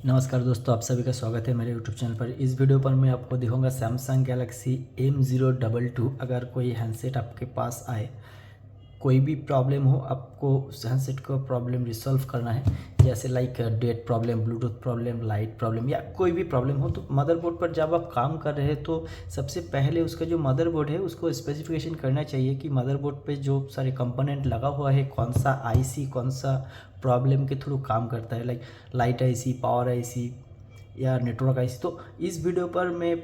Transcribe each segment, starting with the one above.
नमस्कार दोस्तों, आप सभी का स्वागत है मेरे यूट्यूब चैनल पर। इस वीडियो पर मैं आपको दिखाऊंगा सैमसंग गैलेक्सी M022। अगर कोई हैंडसेट आपके पास आए, कोई भी प्रॉब्लम हो, आपको उस हैंडसेट को प्रॉब्लम रिसॉल्व करना है, जैसे like date problem, bluetooth problem, light problem या कोई भी प्रॉब्लम हो, तो मदरबोर्ड पर जब आप काम कर रहे हैं तो सबसे पहले उसका जो मदरबोर्ड है उसको स्पेसिफिकेशन करना चाहिए कि मदरबोर्ड पे जो सारे कंपोनेंट लगा हुआ है, कौन सा आईसी कौन सा प्रॉब्लम के थ्रू काम करता है, like light IC, power IC या नेटवर्क आईसी। तो इस वीडियो पर मैं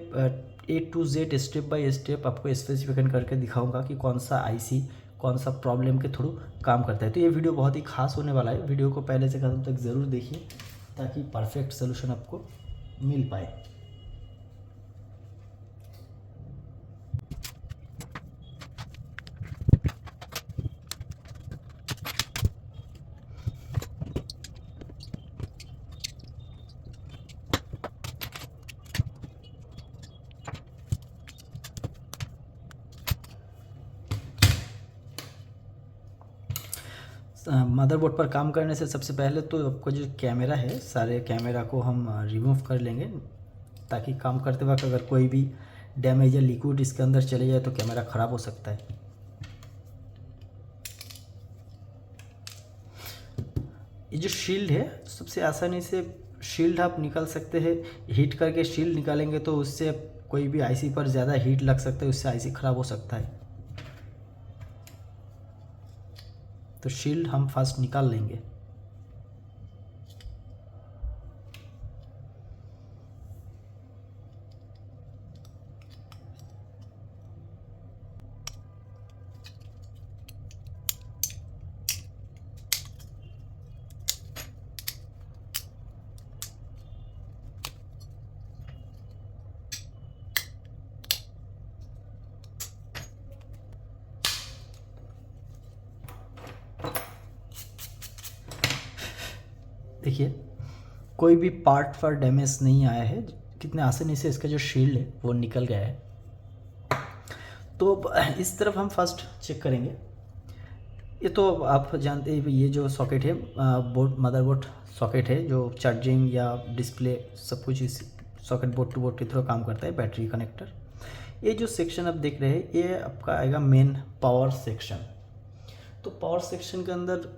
A to Z step by step आपको स्पेसिफिकेशन करके दिखाऊंगा कि कौन सा आईसी कौन सा प्रॉब्लम के थ्रू काम करता है। तो ये वीडियो बहुत ही खास होने वाला है। वीडियो को पहले से खत्म तक ज़रूर देखिए ताकि परफेक्ट सोल्यूशन आपको मिल पाए। मदरबोर्ड पर काम करने से सबसे पहले तो आपको जो कैमरा है, सारे कैमरा को हम रिमूव कर लेंगे ताकि काम करते वक्त अगर कोई भी डैमेज या लिक्विड इसके अंदर चले जाए तो कैमरा ख़राब हो सकता है। ये जो शील्ड है, सबसे आसानी से शील्ड आप निकाल सकते हैं। हीट करके शील्ड निकालेंगे तो उससे कोई भी आईसी पर ज़्यादा हीट लग सकता है, उससे आईसी ख़राब हो सकता है। तो शील्ड हम फर्स्ट निकाल लेंगे। देखिए, कोई भी पार्ट पर डैमेज नहीं आया है, कितने आसानी से इसका जो शील्ड है वो निकल गया है। तो इस तरफ हम फर्स्ट चेक करेंगे। ये तो आप जानते हैं, ये जो सॉकेट है, बोर्ड मदरबोर्ड सॉकेट है जो चार्जिंग या डिस्प्ले सब कुछ इस सॉकेट बोर्ड टू बोर्ड के थ्रू काम करता है, बैटरी कनेक्टर। ये जो सेक्शन आप देख रहे हैं ये आपका आएगा मेन पावर सेक्शन। तो पावर सेक्शन के अंदर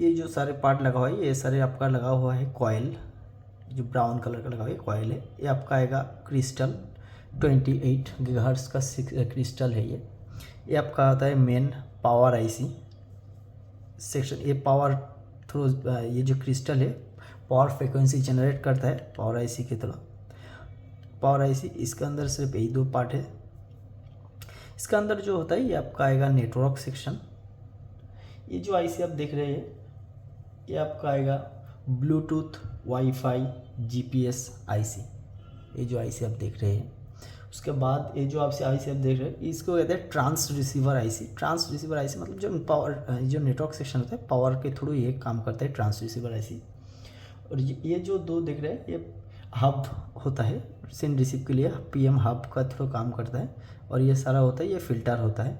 ये जो सारे पार्ट लगा हुआ है, ये सारे आपका लगा हुआ है कॉयल, जो ब्राउन कलर का लगा हुआ है कॉयल है। ये आपका आएगा क्रिस्टल 28 गीगाहर्ट्ज़ का क्रिस्टल है। ये आपका आता है मेन पावर आईसी सेक्शन। ये पावर थ्रू ये जो क्रिस्टल है पावर फ्रिक्वेंसी जनरेट करता है पावर आईसी की तरह। पावर आईसी इसके अंदर सिर्फ यही दो पार्ट है। इसके अंदर जो होता है ये आपका आएगा नेटवर्क सेक्शन। ये जो आईसी आप देख रहे हैं ये आपका आएगा ब्लूटूथ, वाईफाई, जीपीएस आईसी। ये जो आईसी आप देख रहे हैं, उसके बाद ये जो आपसे आईसी आप देख रहे हैं इसको कहते हैं trans receiver IC. Trans receiver IC मतलब जो पावर, जो नेटवर्क सेक्शन होता है पावर के थ्रू ये काम करता है ट्रांस रिसीवर आईसी। और ये जो दो देख रहे हैं ये हब होता है सेंड रिसीव के लिए, पीएम हब का थ्रू काम करता है। और ये सारा होता है ये फिल्टर होता है।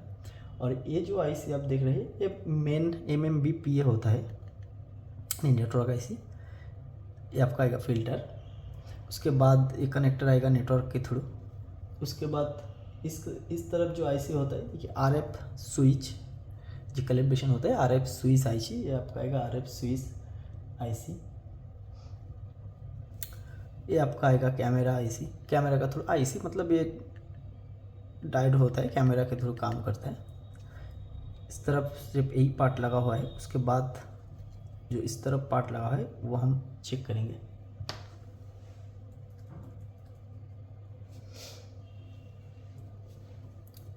और ये जो आईसी आप देख रहे हैं ये मेन MMBPA होता है, नेटवर्क आईसी। ये आपका आएगा फिल्टर। उसके बाद एक कनेक्टर आएगा नेटवर्क के थ्रू। उसके बाद इस तरफ जो आईसी होता है ये RF स्विच, जो कैलिब्रेशन होता है RF स्विच आईसी, ये आपका आएगा RF स्विच आईसी। ये आपका आएगा कैमरा आईसी। कैमरा का थ्रू आईसी मतलब ये डायोड होता है, कैमरा के थ्रू काम करता है। इस तरफ सिर्फ एक पार्ट लगा हुआ है। उसके बाद जो इस तरफ पार्ट लगा है वो हम चेक करेंगे।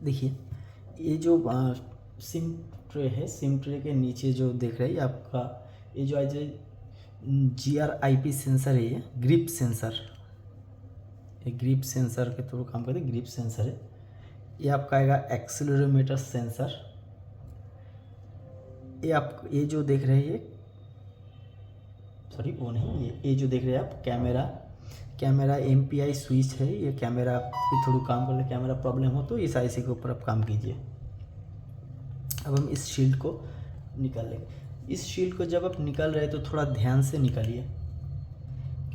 देखिए, ये जो सिम ट्रे है, सिम ट्रे के नीचे जो देख रहे हैं आपका ये जो GRIP सेंसर है, ये ग्रिप सेंसर, ये ग्रिप सेंसर के थ्रू काम करते हैं, ग्रिप सेंसर है। ये आपका आएगा एक्सेलेरोमीटर सेंसर। ये जो देख रहे हैं सॉरी वो नहीं, ये जो देख रहे हैं आप कैमरा MPI स्विच है। ये कैमरा के थ्रू काम करने, कैमरा प्रॉब्लम हो तो इस आईसी के ऊपर आप काम कीजिए। अब हम इस शील्ड को निकाल लेंगे। इस शील्ड को जब आप निकाल रहे हैं तो थोड़ा ध्यान से निकालिए।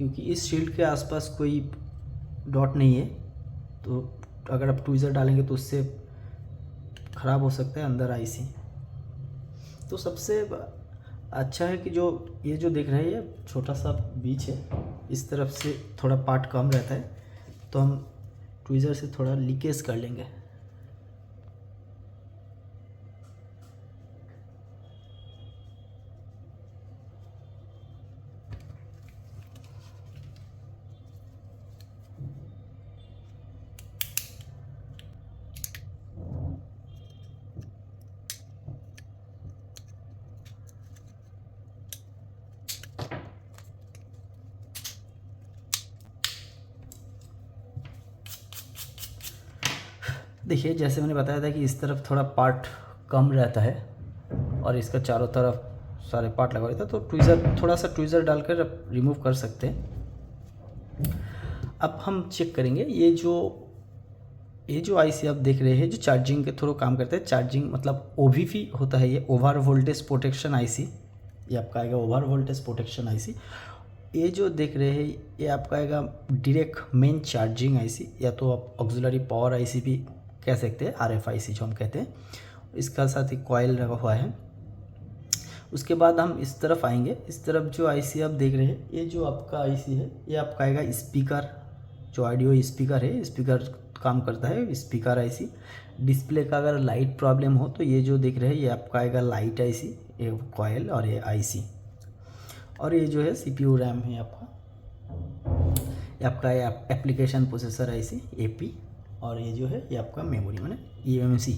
क्योंकि इस शील्ड के आसपास कोई डॉट नहीं है, तो अगर आप ट्वीज़र डालेंगे तो उससे ख़राब हो सकता है अंदर आईसी। तो सबसे अच्छा है कि जो ये जो देख रहे हैं छोटा सा बीच है, इस तरफ से थोड़ा पार्ट कम रहता है, तो हम ट्वीज़र से थोड़ा लीकेज कर लेंगे। देखिए जैसे मैंने बताया था कि इस तरफ थोड़ा पार्ट कम रहता है और इसका चारों तरफ सारे पार्ट लगा रहता है, तो ट्वीज़र थोड़ा सा ट्वीज़र डालकर रिमूव कर सकते हैं। अब हम चेक करेंगे ये जो आईसी आप देख रहे हैं जो चार्जिंग के थ्रू काम करते हैं, चार्जिंग मतलब ओवीपी होता है, ये ओवर वोल्टेज प्रोटेक्शन आईसी, ये आपका आएगा ओवर वोल्टेज प्रोटेक्शन आईसी। ये जो देख रहे हैं ये आपका आएगा डायरेक्ट मेन चार्जिंग आईसी, या तो आप ऑक्सिलरी पावर आईसी भी कह सकते हैं, आरएफआईसी जो हम कहते हैं। इसका साथ ही कॉइल लगा हुआ है। उसके बाद हम इस तरफ आएंगे, इस तरफ जो आईसी आप देख रहे हैं ये जो आपका आईसी है ये आपका आएगा स्पीकर, जो ऑडियो स्पीकर है, स्पीकर काम करता है, स्पीकर आईसी। डिस्प्ले का अगर लाइट प्रॉब्लम हो तो ये जो देख रहे हैं ये आपका आएगा लाइट आईसी, ये कॉइल और ये आईसी। और ये जो है सीपीयू रैम है आपका, ये आपका एप्लीकेशन प्रोसेसर आईसी एपी, और ये जो है ये आपका मेमोरी माने ईएमसी।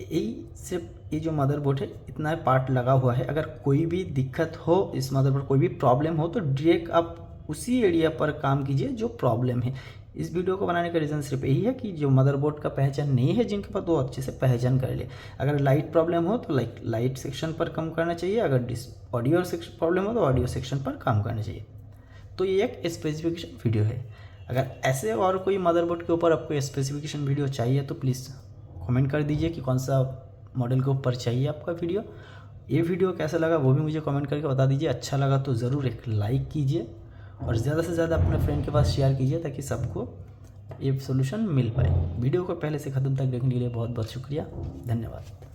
यही सिर्फ ये जो मदरबोर्ड है इतना पार्ट लगा हुआ है। अगर कोई भी दिक्कत हो इस मदरबोर्ड, कोई भी प्रॉब्लम हो तो डायरेक्ट आप उसी एरिया पर काम कीजिए जो प्रॉब्लम है। इस वीडियो को बनाने का रीज़न सिर्फ यही है कि जो मदरबोर्ड का पहचान नहीं है जिनके पास, वो अच्छे से पहचान कर ले। अगर लाइट प्रॉब्लम हो तो लाइट सेक्शन पर काम करना चाहिए, अगर ऑडियो सेक्शन प्रॉब्लम हो तो ऑडियो सेक्शन पर काम करना चाहिए। तो ये एक स्पेसिफिकेशन वीडियो है। अगर ऐसे और कोई मदरबोर्ड के ऊपर आपको स्पेसिफिकेशन वीडियो चाहिए तो प्लीज़ कमेंट कर दीजिए कि कौन सा मॉडल के ऊपर चाहिए आपका वीडियो। ये वीडियो कैसा लगा वो भी मुझे कमेंट करके बता दीजिए। अच्छा लगा तो ज़रूर एक लाइक कीजिए और ज़्यादा से ज़्यादा अपने फ्रेंड के पास शेयर कीजिए ताकि सबको ये सोल्यूशन मिल पाए। वीडियो को पहले से ख़त्म तक देखने के लिए बहुत बहुत शुक्रिया, धन्यवाद।